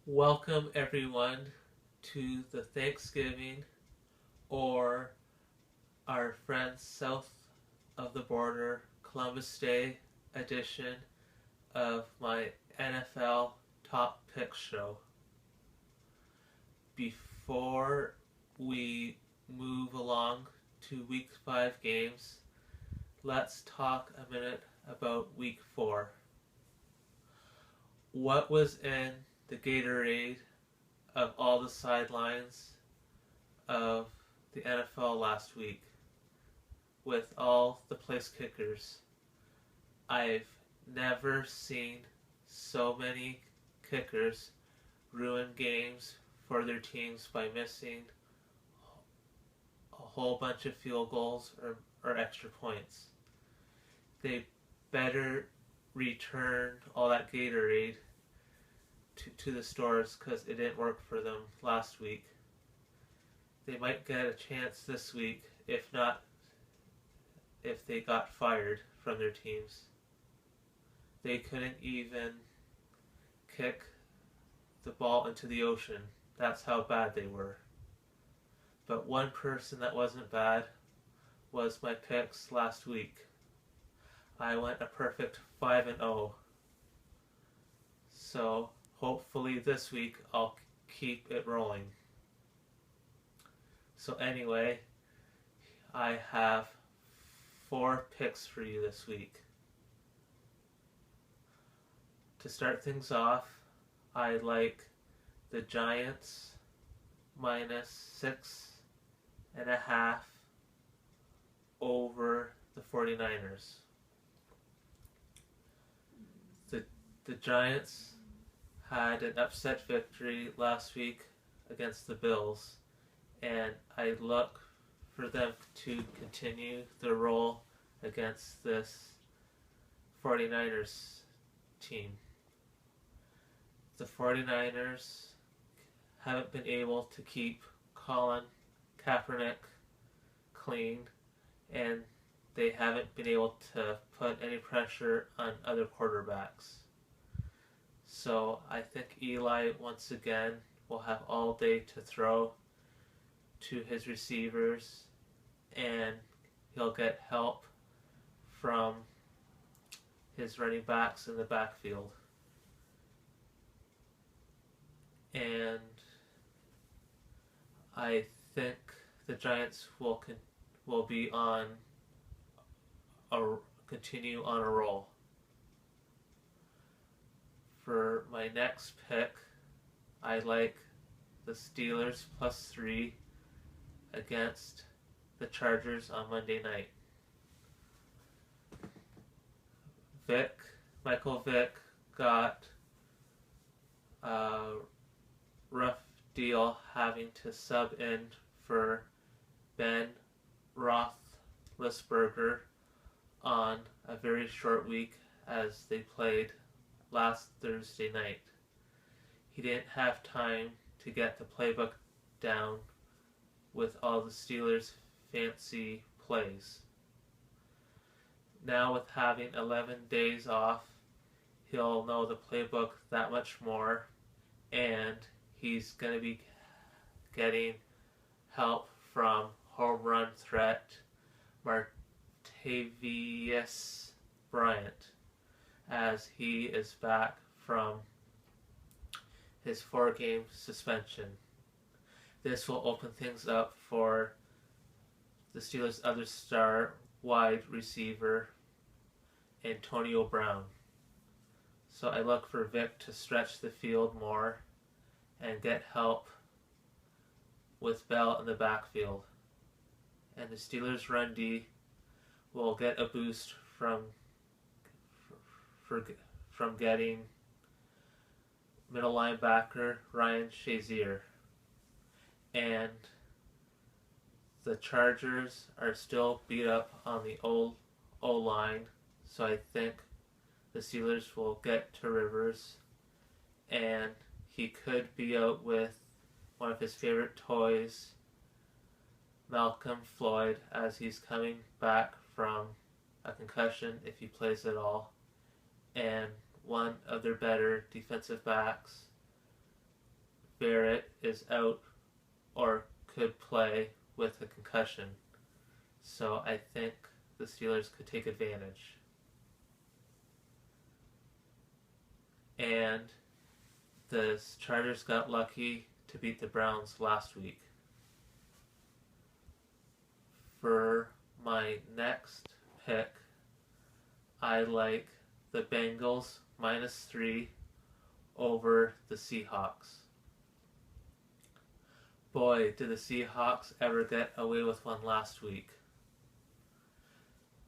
Welcome everyone to the Thanksgiving or our friends south of the border Columbus Day edition of my NFL Top Pick show. Before we move along to week 5 games, let's talk a minute about week 4. What was in the Gatorade of all the sidelines of the NFL last week with all the place kickers? I've never seen so many kickers ruin games for their teams by missing a whole bunch of field goals or extra points. They better return all that Gatorade to the stores because it didn't work for them last week. They might get a chance this week, if not if they got fired from their teams. They couldn't even kick the ball into the ocean. That's how bad they were. But one person that wasn't bad was my picks last week. I went a perfect 5-0. So hopefully this week I'll keep it rolling. So anyway, I have 4 picks for you this week. To start things off, I like the Giants -6.5 over the 49ers. The Giants had an upset victory last week against the Bills, and I look for them to continue their role against this 49ers team. The 49ers haven't been able to keep Colin Kaepernick clean, and they haven't been able to put any pressure on other quarterbacks. So I think Eli once again will have all day to throw to his receivers, and he'll get help from his running backs in the backfield. And I think the Giants will be on continue on a roll. For my next pick, I like the Steelers +3 against the Chargers on Monday night. Michael Vick got a rough deal having to sub in for Ben Roethlisberger on a very short week as they played last Thursday night. He didn't have time to get the playbook down with all the Steelers' fancy plays. Now with having 11 days off, he'll know the playbook that much more, and he's going to be getting help from home run threat Martavis Bryant as he is back from his 4-game suspension. This will open things up for the Steelers' other star wide receiver, Antonio Brown. So I look for Vic to stretch the field more and get help with Bell in the backfield. And the Steelers' run D will get a boost from getting middle linebacker Ryan Shazier. And the Chargers are still beat up on the O-line, so I think the Steelers will get to Rivers, and he could be out with one of his favorite toys, Malcolm Floyd, as he's coming back from a concussion if he plays at all, and one of their better defensive backs, Barrett is out or could play with a concussion. So I think the Steelers could take advantage. And the Chargers got lucky to beat the Browns last week. For my next pick, I like the Bengals -3 over the Seahawks. Boy, did the Seahawks ever get away with one last week.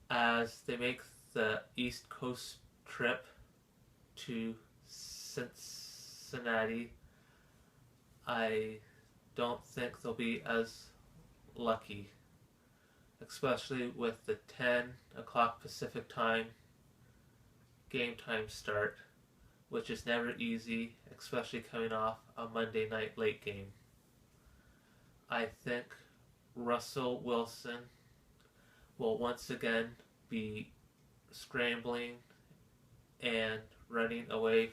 As they make the East Coast trip to Cincinnati, I don't think they'll be as lucky, especially with the 10 o'clock Pacific time game time start, which is never easy, especially coming off a Monday night late game. I think Russell Wilson will once again be scrambling and running away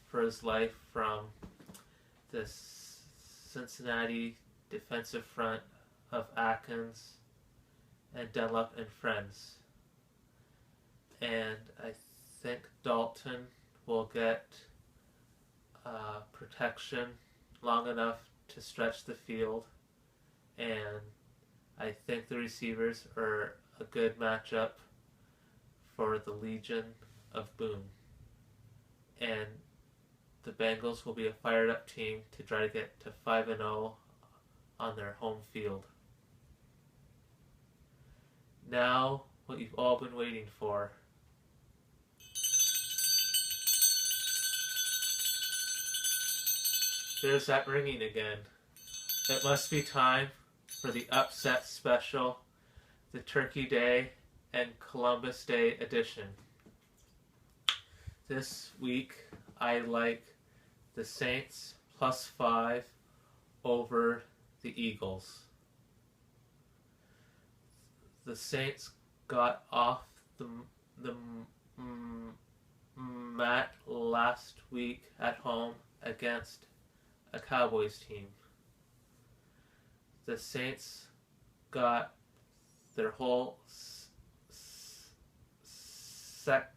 for his life from the Cincinnati defensive front of Atkins and Dunlap and friends. And I think Dalton will get protection long enough to stretch the field, and I think the receivers are a good matchup for the Legion of Boom. And the Bengals will be a fired up team to try to get to 5-0 on their home field. Now, what you've all been waiting for. There's that ringing again. It must be time for the upset special, the Turkey Day and Columbus Day edition. This week, I like the Saints +5 over the Eagles. The Saints got off the mat last week at home against a Cowboys team. The Saints got their whole secondary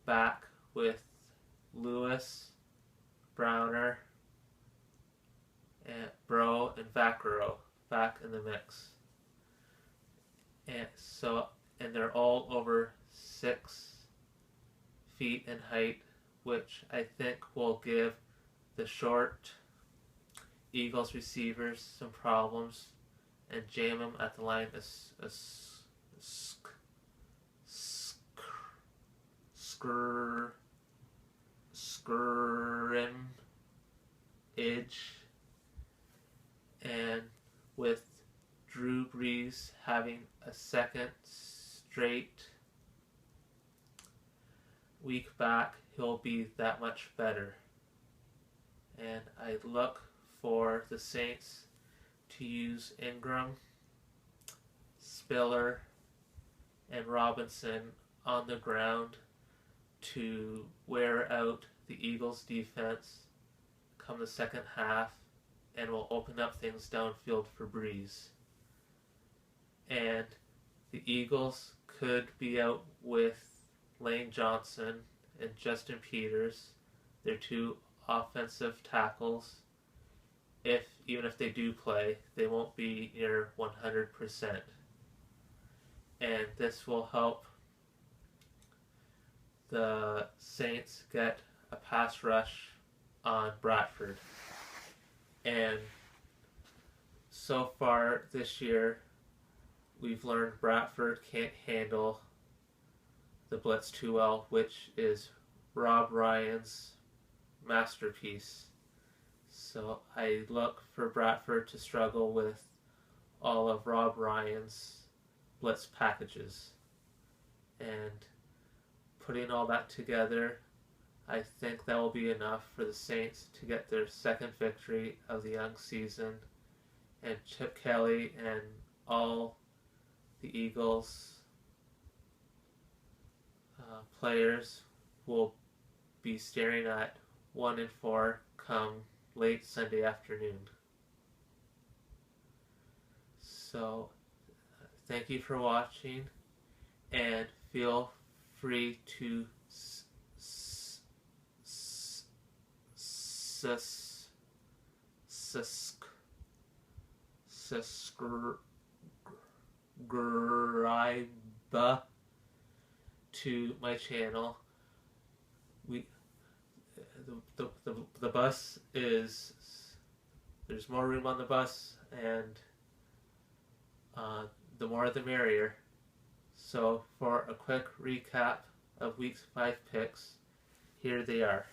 back with Lewis, Browner, and Bro and Vaccaro back in the mix. And they're all over 6 feet in height, which I think will give the short Eagles receivers some problems and jam them at the line scrimmage. And with Drew Brees having a second straight week back, he'll be that much better. And I look for the Saints to use Ingram, Spiller, and Robinson on the ground to wear out the Eagles' defense come the second half, and will open up things downfield for Breeze. And the Eagles could be out with Lane Johnson and Justin Peters, their 2 offensive tackles. Even if they do play, they won't be near 100%. And this will help the Saints get a pass rush on Bradford. And so far this year, we've learned Bradford can't handle the blitz too well, which is Rob Ryan's masterpiece. So I look for Bradford to struggle with all of Rob Ryan's blitz packages. And putting all that together, I think that will be enough for the Saints to get their second victory of the young season. And Chip Kelly and all the Eagles players will be staring at 1 and 4 come late Sunday afternoon. So, thank you for watching, and feel free to subscribe to my channel. The bus is, there's more room on the bus, and the more the merrier. So for a quick recap of week 5 picks, here they are.